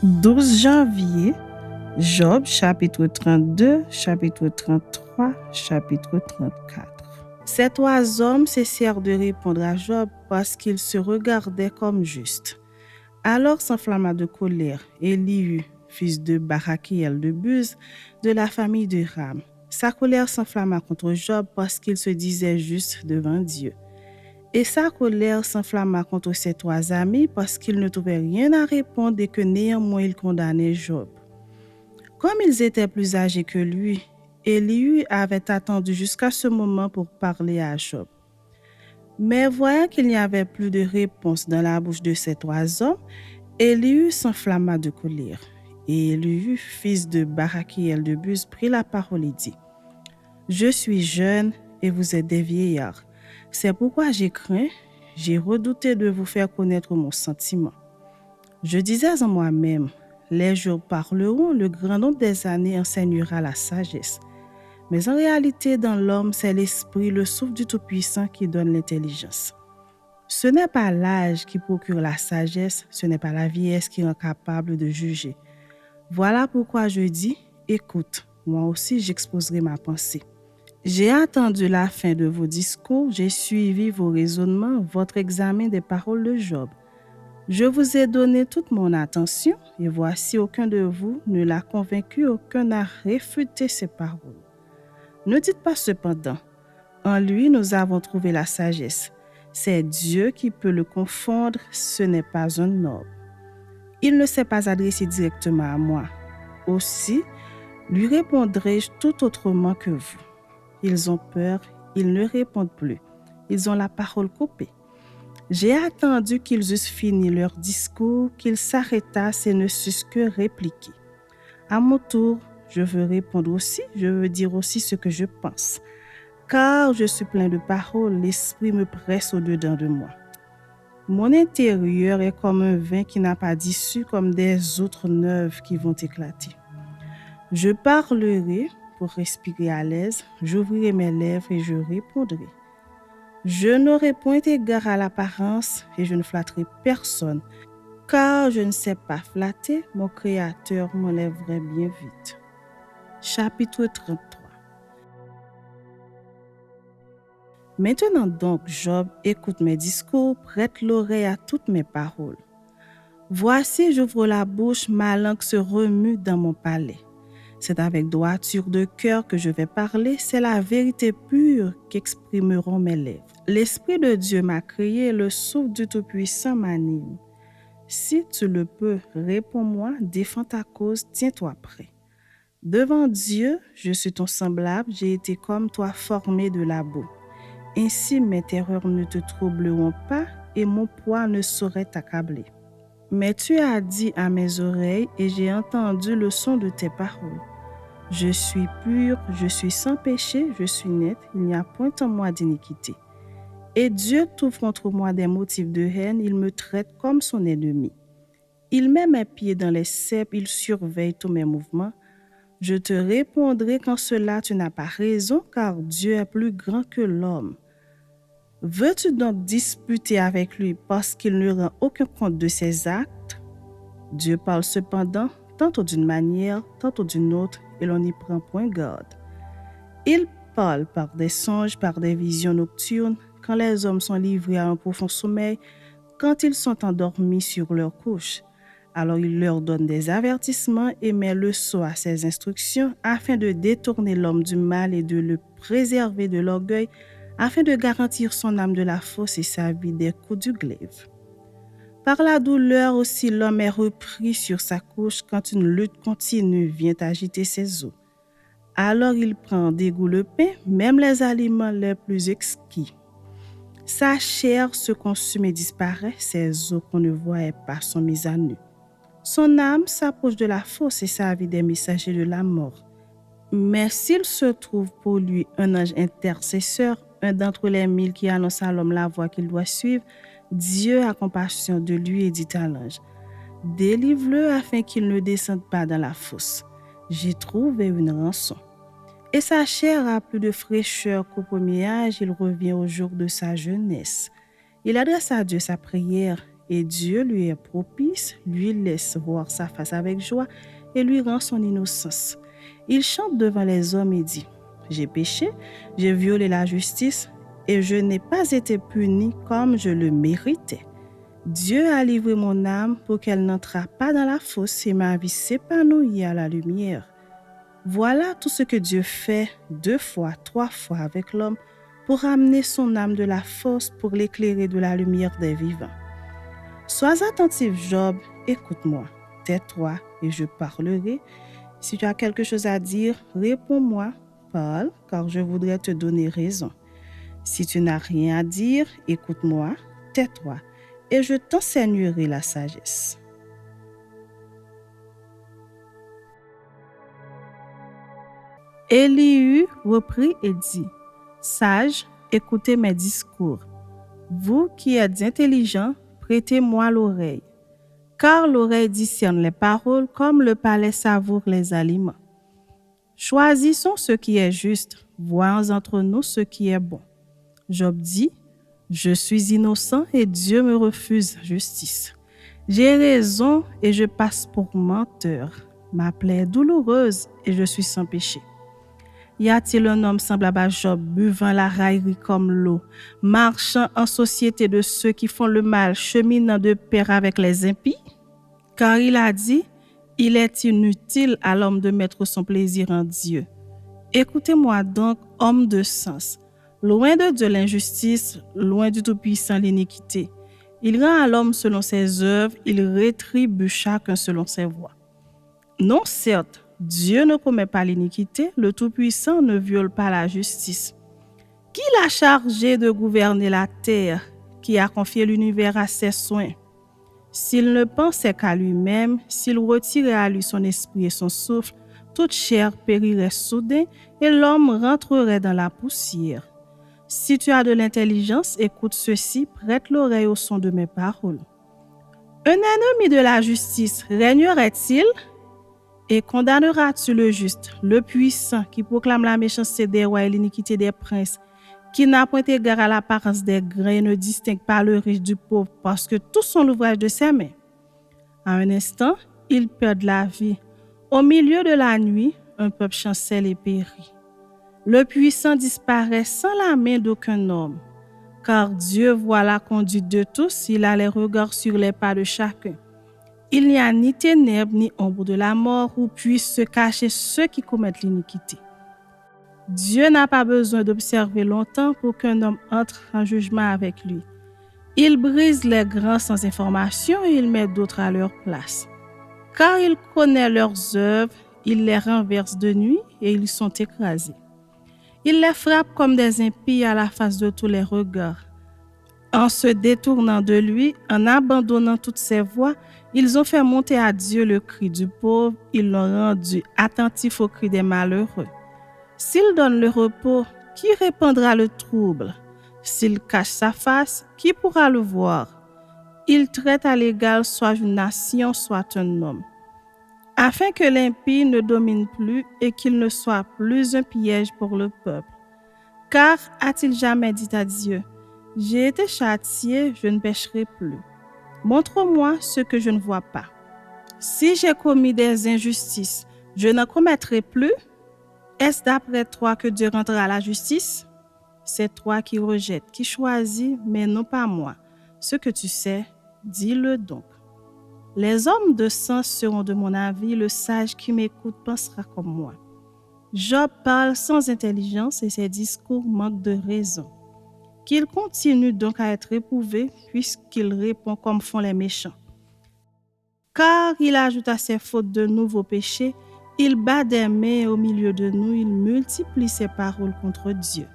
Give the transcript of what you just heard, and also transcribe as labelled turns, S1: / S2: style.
S1: 12 janvier, Job, chapitre 32, chapitre 33, chapitre 34. Ces trois hommes cessèrent de répondre à Job parce qu'ils se regardaient comme justes. Alors s'enflamma de colère Élihu, fils de Barakiel de Buz, de la famille de Ram. Sa colère s'enflamma contre Job parce qu'il se disait juste devant Dieu. Et sa colère s'enflamma contre ses trois amis parce qu'ils ne trouvaient rien à répondre et que néanmoins ils condamnaient Job. Comme ils étaient plus âgés que lui, Élihu avait attendu jusqu'à ce moment pour parler à Job. Mais voyant qu'il n'y avait plus de réponse dans la bouche de ces trois hommes, Élihu s'enflamma de colère. Et Élihu, fils de Barakiel de Buz, prit la parole et dit : « Je suis jeune et vous êtes des vieillards. C'est pourquoi j'ai craint, j'ai redouté de vous faire connaître mon sentiment. Je disais en moi-même : les jours parleront, le grand nombre des années enseignera la sagesse. Mais en réalité, dans l'homme, c'est l'esprit, le souffle du Tout-Puissant qui donne l'intelligence. Ce n'est pas l'âge qui procure la sagesse, ce n'est pas la vieillesse qui rend capable de juger. Voilà pourquoi je dis : écoute, moi aussi j'exposerai ma pensée. J'ai attendu la fin de vos discours, j'ai suivi vos raisonnements, votre examen des paroles de Job. Je vous ai donné toute mon attention et voici aucun de vous ne l'a convaincu, aucun n'a réfuté ses paroles. Ne dites pas cependant, en lui nous avons trouvé la sagesse. C'est Dieu qui peut le confondre, ce n'est pas un homme. Il ne s'est pas adressé directement à moi. Aussi, lui répondrai-je tout autrement que vous. Ils ont peur, ils ne répondent plus. Ils ont la parole coupée. J'ai attendu qu'ils eussent fini leur discours, qu'ils s'arrêtassent et ne sussent que répliquer. À mon tour, je veux répondre aussi, je veux dire aussi ce que je pense. Car je suis plein de paroles, l'esprit me presse au-dedans de moi. Mon intérieur est comme un vin qui n'a pas d'issue, comme des outres neuves qui vont éclater. Je parlerai pour respirer à l'aise, j'ouvrirai mes lèvres et je répondrai. Je n'aurai point égard à l'apparence et je ne flatterai personne, car je ne sais pas flatter, mon Créateur m'enlèverait bien vite. Chapitre 33. Maintenant donc, Job, écoute mes discours, prête l'oreille à toutes mes paroles. Voici, j'ouvre la bouche, ma langue se remue dans mon palais. C'est avec droiture de cœur que je vais parler, c'est la vérité pure qu'exprimeront mes lèvres. L'Esprit de Dieu m'a créé, le souffle du Tout-Puissant m'anime. Si tu le peux, réponds-moi, défends ta cause, tiens-toi prêt. Devant Dieu, je suis ton semblable, j'ai été comme toi formé de la boue. Ainsi mes terreurs ne te troubleront pas et mon poids ne saurait t'accabler. Mais tu as dit à mes oreilles et j'ai entendu le son de tes paroles. Je suis pur, je suis sans péché, je suis net, il n'y a point en moi d'iniquité. Et Dieu trouve contre moi des motifs de haine, il me traite comme son ennemi. Il met mes pieds dans les ceps, il surveille tous mes mouvements. Je te répondrai qu'en cela tu n'as pas raison, car Dieu est plus grand que l'homme. Veux-tu donc disputer avec lui parce qu'il ne rend aucun compte de ses actes? Dieu parle cependant, tantôt d'une manière, tantôt d'une autre, et l'on n'y prend point garde. Il parle par des songes, par des visions nocturnes, quand les hommes sont livrés à un profond sommeil, quand ils sont endormis sur leur couche. Alors il leur donne des avertissements et met le sceau à ses instructions afin de détourner l'homme du mal et de le préserver de l'orgueil, afin de garantir son âme de la fosse et sa vie des coups du glaive. Par la douleur aussi, l'homme est repris sur sa couche quand une lutte continue vient agiter ses os. Alors il prend dégoût le pain, même les aliments les plus exquis. Sa chair se consume et disparaît, ses os qu'on ne voyait pas sont mis à nu. Son âme s'approche de la fosse et sa vie des messagers de la mort. Mais s'il se trouve pour lui un ange intercesseur, un d'entre les 1000 qui annonce à l'homme la voie qu'il doit suivre, Dieu a compassion de lui et dit à l'ange : délivre-le afin qu'il ne descende pas dans la fosse. J'ai trouvé une rançon. Et sa chair a plus de fraîcheur qu'au premier âge, il revient au jour de sa jeunesse. Il adresse à Dieu sa prière et Dieu lui est propice, lui laisse voir sa face avec joie et lui rend son innocence. Il chante devant les hommes et dit, « J'ai péché, j'ai violé la justice et je n'ai pas été puni comme je le méritais. Dieu a livré mon âme pour qu'elle n'entrât pas dans la fosse et ma vie s'épanouit à la lumière. » Voilà tout ce que Dieu fait 2 fois, 3 fois avec l'homme pour amener son âme de la fosse pour l'éclairer de la lumière des vivants. Sois attentif, Job, écoute-moi, tais-toi et je parlerai. Si tu as quelque chose à dire, réponds-moi, parle, car je voudrais te donner raison. Si tu n'as rien à dire, écoute-moi, tais-toi et je t'enseignerai la sagesse. Élihu reprit et dit, « Sages, écoutez mes discours. Vous qui êtes intelligents, prêtez-moi l'oreille. Car l'oreille discerne les paroles comme le palais savoure les aliments. Choisissons ce qui est juste, voyons entre nous ce qui est bon. » Job dit, « Je suis innocent et Dieu me refuse justice. J'ai raison et je passe pour menteur. Ma plaie est douloureuse et je suis sans péché. Y a-t-il un homme semblable à Job, buvant la raillerie comme l'eau, marchant en société de ceux qui font le mal, cheminant de pair avec les impies? Car il a dit, il est inutile à l'homme de mettre son plaisir en Dieu. Écoutez-moi donc, homme de sens. Loin de Dieu l'injustice, loin du Tout-Puissant l'iniquité. Il rend à l'homme selon ses œuvres, il rétribue chacun selon ses voies. Non, certes, Dieu ne commet pas l'iniquité, le Tout-Puissant ne viole pas la justice. Qui l'a chargé de gouverner la terre, qui a confié l'univers à ses soins? S'il ne pensait qu'à lui-même, s'il retirait à lui son esprit et son souffle, toute chair périrait soudain et l'homme rentrerait dans la poussière. Si tu as de l'intelligence, écoute ceci, prête l'oreille au son de mes paroles. Un ennemi de la justice régnerait-il? Et condamneras-tu le juste, le puissant, qui proclame la méchanceté des rois et l'iniquité des princes, qui n'a point égard à l'apparence des grains et ne distingue pas le riche du pauvre, parce que tout sont l'ouvrage de ses mains? À un instant, ils perdent la vie. Au milieu de la nuit, un peuple chancelle et périt. Le puissant disparaît sans la main d'aucun homme, car Dieu voit la conduite de tous, il a les regards sur les pas de chacun. Il n'y a ni ténèbres ni ombre de la mort où puissent se cacher ceux qui commettent l'iniquité. Dieu n'a pas besoin d'observer longtemps pour qu'un homme entre en jugement avec lui. Il brise les grands sans information et il met d'autres à leur place. Car il connaît leurs œuvres, il les renverse de nuit et ils sont écrasés. Il les frappe comme des impies à la face de tous les regards. En se détournant de lui, en abandonnant toutes ses voies, ils ont fait monter à Dieu le cri du pauvre, ils l'ont rendu attentif au cri des malheureux. S'il donne le repos, qui répandra le trouble? S'il cache sa face, qui pourra le voir? Il traite à l'égal soit une nation, soit un homme, afin que l'impie ne domine plus et qu'il ne soit plus un piège pour le peuple. Car a-t-il jamais dit à Dieu, « J'ai été châtié, je ne pécherai plus. Montre-moi ce que je ne vois pas. Si j'ai commis des injustices, je n'en commettrai plus. Est-ce d'après toi que Dieu rendra la justice? C'est toi qui rejettes, qui choisis, mais non pas moi. Ce que tu sais, dis-le donc. Les hommes de sens seront de mon avis, le sage qui m'écoute pensera comme moi. » Job parle sans intelligence et ses discours manquent de raison. Qu'il continue donc à être éprouvé puisqu'il répond comme font les méchants. Car il ajoute à ses fautes de nouveaux péchés, il bat des mains au milieu de nous, il multiplie ses paroles contre Dieu.